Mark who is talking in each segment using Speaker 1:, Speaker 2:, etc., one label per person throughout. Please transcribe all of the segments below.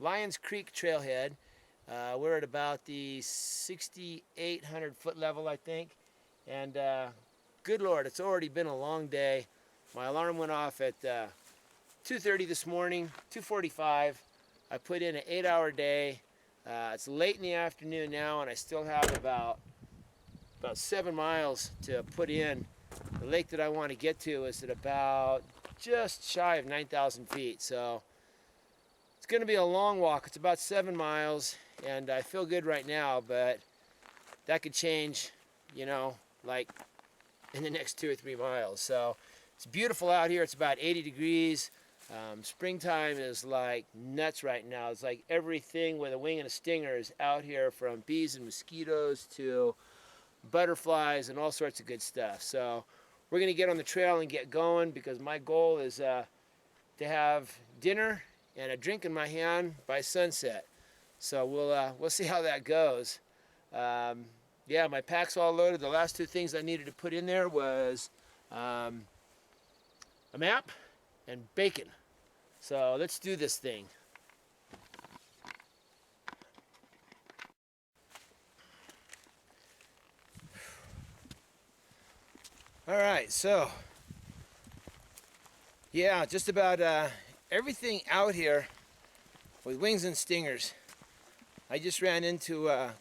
Speaker 1: Lyons Creek trailhead. We're at about the 6,800 foot level, I think. And good Lord, it's already been a long day. My alarm went off at 2:30 this morning, 2:45. I put in an 8-hour day. It's late in the afternoon now, and I still have about 7 miles to put in. The lake that I want to get to is at about just shy of 9,000 feet. So it's going to be a long walk. It's about 7 miles, and I feel good right now, but that could change, you know, like in the next 2 or 3 miles. So it's beautiful out here. It's about 80 degrees. Springtime is like nuts right now. It's like everything with a wing and a stinger is out here, from bees and mosquitoes to butterflies and all sorts of good stuff. So we're going to get on the trail and get going, because my goal is to have dinner and a drink in my hand by sunset. So we'll see how that goes. Yeah, my pack's all loaded. The last 2 things I needed to put in there was a map and bacon. So let's do this thing. All right, so yeah, just about everything out here with wings and stingers. I just ran into a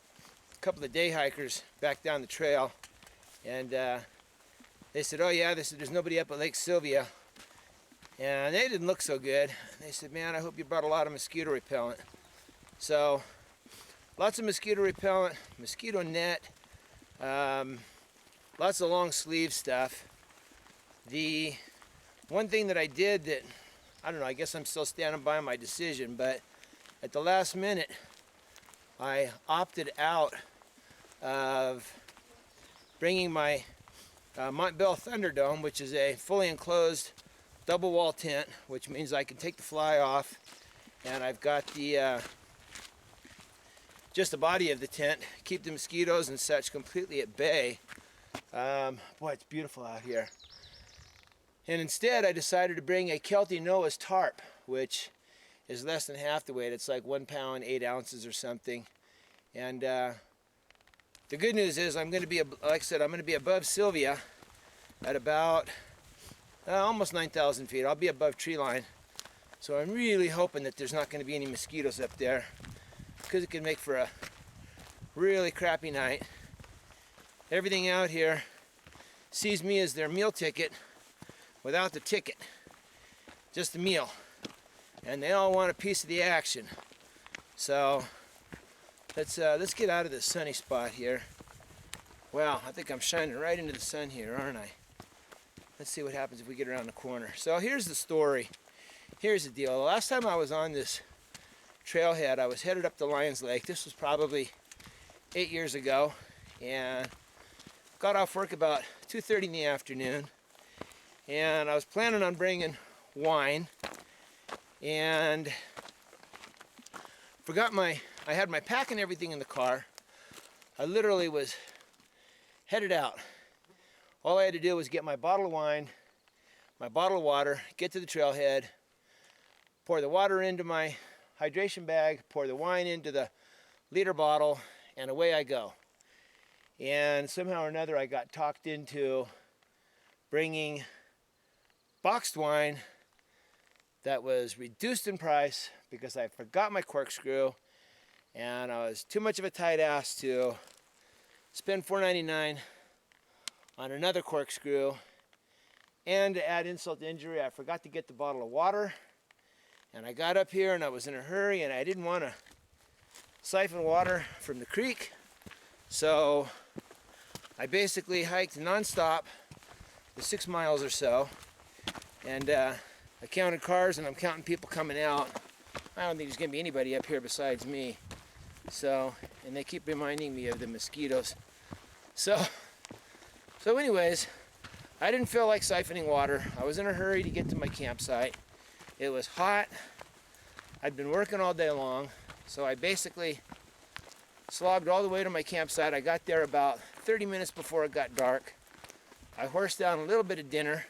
Speaker 1: couple of day hikers back down the trail, and they said, oh yeah, there's nobody up at Lake Sylvia. And they didn't look so good. They said, man, I hope you brought a lot of mosquito repellent. So lots of mosquito repellent, mosquito net, lots of long sleeve stuff. The one thing that I did that, I don't know, I guess I'm still standing by my decision, but at the last minute, I opted out of bringing my Montbell Thunderdome, which is a fully enclosed double wall tent, which means I can take the fly off, and I've got the just the body of the tent, keep the mosquitoes and such completely at bay. Boy, it's beautiful out here. And instead I decided to bring a Kelty Noah's tarp, which is less than half the weight. It's like 1 pound 8 ounces or something. And the good news is I'm going to be, like I said, I'm going to be above Sylvia at about almost 9,000 feet. I'll be above tree line. So I'm really hoping that there's not going to be any mosquitoes up there, because it could make for a really crappy night. Everything out here sees me as their meal ticket without the ticket, just the meal. And they all want a piece of the action. So let's get out of this sunny spot here. Wow, I think I'm shining right into the sun here, aren't I? Let's see what happens if we get around the corner. So here's the story. Here's the deal. The last time I was on this trailhead, I was headed up to Lyons Lake. This was probably 8 years ago, and got off work about 2:30 in the afternoon, and I was planning on bringing wine, and I had my pack and everything in the car. I literally was headed out. All I had to do was get my bottle of wine, my bottle of water, get to the trailhead, pour the water into my hydration bag, pour the wine into the liter bottle, and away I go. And somehow or another I got talked into bringing boxed wine that was reduced in price because I forgot my corkscrew, and I was too much of a tight ass to spend $4.99 on another corkscrew. And to add insult to injury, I forgot to get the bottle of water, and I got up here and I was in a hurry, and I didn't want to siphon water from the creek, so I basically hiked nonstop the 6 miles or so, and I counted cars, and I'm counting people coming out. I don't think there's going to be anybody up here besides me. So, and they keep reminding me of the mosquitoes. So anyways, I didn't feel like siphoning water. I was in a hurry to get to my campsite. It was hot. I'd been working all day long, so I basically slogged all the way to my campsite. I got there about 30 minutes before it got dark. I horsed down a little bit of dinner,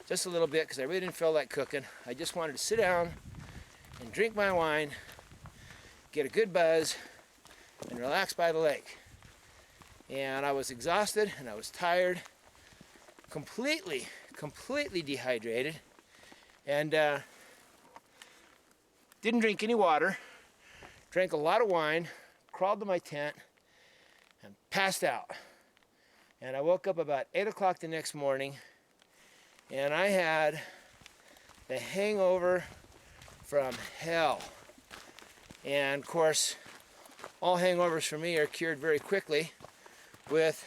Speaker 1: just a little bit, because I really didn't feel like cooking. I just wanted to sit down and drink my wine get a good buzz, and relax by the lake. And I was exhausted and I was tired, completely dehydrated, and didn't drink any water, drank a lot of wine, crawled to my tent, and passed out. And I woke up about 8 o'clock the next morning, and I had the hangover from hell. And of course, all hangovers for me are cured very quickly with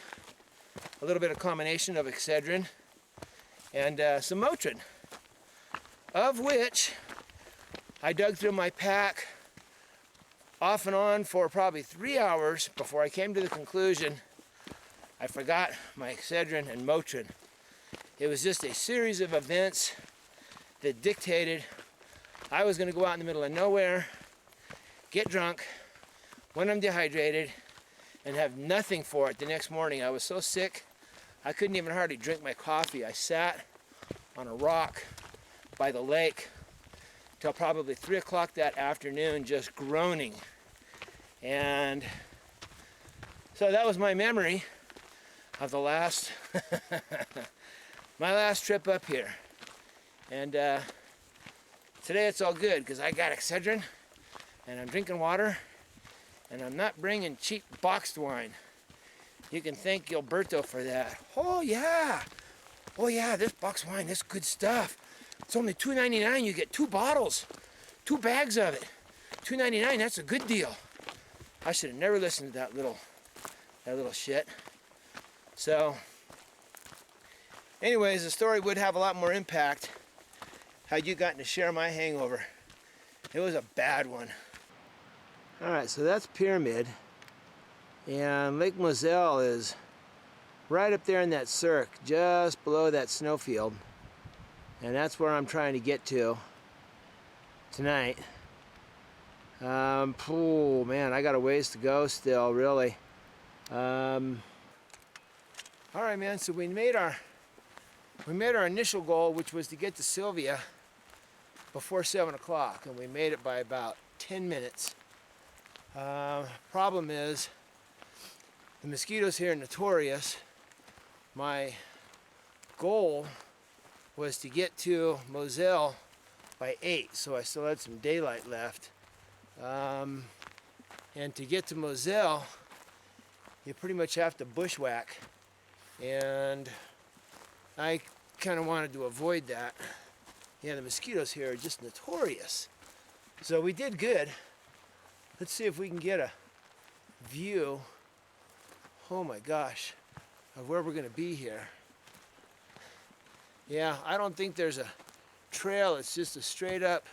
Speaker 1: a little bit of combination of Excedrin and some Motrin, of which I dug through my pack off and on for probably 3 hours before I came to the conclusion I forgot my Excedrin and Motrin. It was just a series of events that dictated I was going to go out in the middle of nowhere, get drunk, when I'm dehydrated, and have nothing for it the next morning. I was so sick, I couldn't even hardly drink my coffee. I sat on a rock by the lake till probably 3 o'clock that afternoon, just groaning. And so that was my memory of the last, my last trip up here. And today it's all good because I got Excedrin and I'm drinking water and I'm not bringing cheap boxed wine. You can thank Gilberto for that. Oh yeah, this boxed wine, this good stuff. It's only $2.99, you get 2 bottles, 2 bags of it. $2.99, that's a good deal. I should have never listened to that little shit. So, anyways, the story would have a lot more impact had you gotten to share my hangover. It was a bad one. All right, so that's Pyramid, and Lake Mozelle is right up there in that cirque, just below that snowfield, and that's where I'm trying to get to tonight. Oh man, I got a ways to go still, really. All right, man. So we made our initial goal, which was to get to Sylvia before 7 o'clock, and we made it by about 10 minutes. Problem is, the mosquitoes here are notorious. My goal was to get to Mozelle by 8, so I still had some daylight left. And to get to Mozelle, you pretty much have to bushwhack, and I kind of wanted to avoid that. Yeah, the mosquitoes here are just notorious. So we did good. Let's see if we can get a view, oh my gosh, of where we're going to be here. Yeah, I don't think there's a trail. It's just a straight up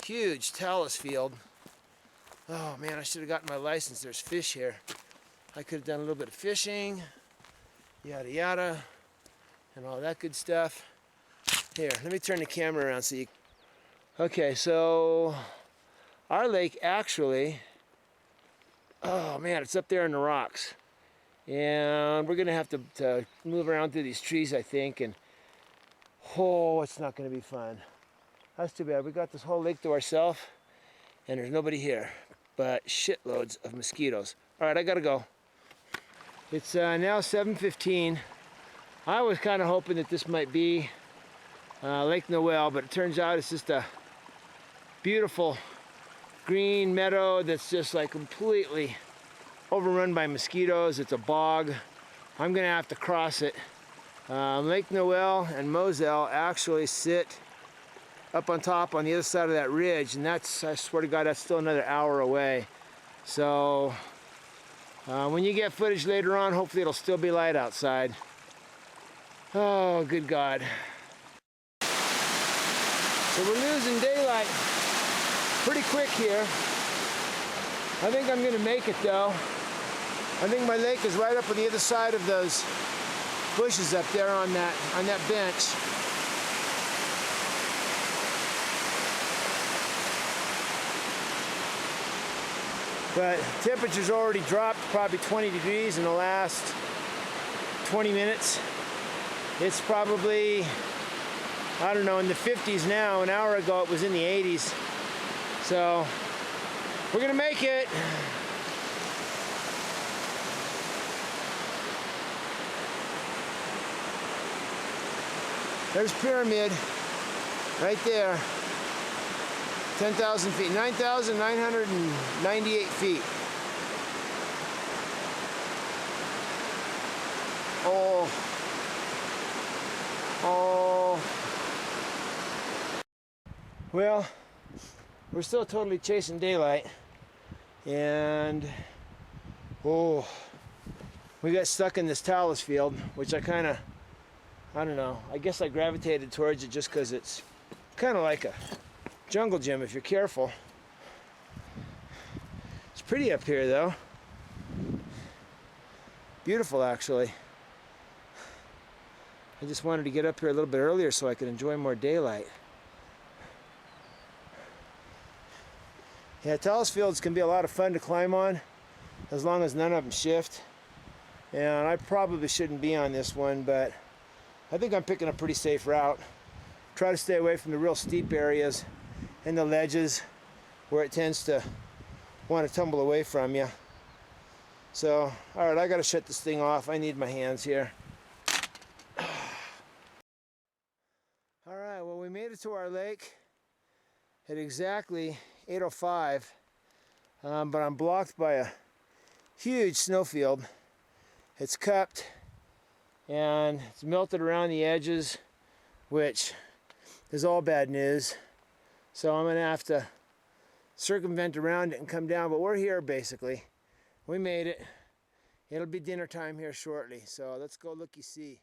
Speaker 1: huge talus field. Oh man, I should have gotten my license. There's fish here. I could have done a little bit of fishing, yada yada, and all that good stuff. Here, let me turn the camera around so you... Okay, so our lake actually, oh man, it's up there in the rocks. And we're gonna have to move around through these trees, I think, and oh, it's not gonna be fun. That's too bad. We got this whole lake to ourselves, and there's nobody here, but shitloads of mosquitoes. All right, I gotta go. It's now 7:15. I was kind of hoping that this might be Lake Noel, but it turns out it's just a beautiful green meadow that's just like completely overrun by mosquitoes. It's a bog. I'm gonna have to cross it. Lake Noel and Mozelle actually sit up on top on the other side of that ridge, and that's, I swear to God, that's still another hour away. So when you get footage later on, hopefully it'll still be light outside. Oh, good God. So we're losing daylight pretty quick here. I think I'm gonna make it though. I think my lake is right up on the other side of those bushes up there on that bench. But temperature's already dropped probably 20 degrees in the last 20 minutes. It's probably, I don't know, in the 50s now. An hour ago it was in the 80s. So We're gonna make it. There's Pyramid, right there. 10,000 feet, 9,998 feet. Oh. Oh. Well, we're still totally chasing daylight. And, oh, we got stuck in this talus field, which I don't know, I guess I gravitated towards it just because it's kind of like a jungle gym if you're careful. It's pretty up here though. Beautiful actually. I just wanted to get up here a little bit earlier so I could enjoy more daylight. Yeah, talus fields can be a lot of fun to climb on as long as none of them shift. And I probably shouldn't be on this one, but I think I'm picking a pretty safe route. Try to stay away from the real steep areas and the ledges where it tends to want to tumble away from you. So, all right, I got to shut this thing off. I need my hands here. All right, well, we made it to our lake at exactly 8:05, but I'm blocked by a huge snowfield. It's cupped and it's melted around the edges, which is all bad news. So I'm gonna have to circumvent around it and come down, but we're here basically. We made it. It'll be dinner time here shortly, so let's go looky-see.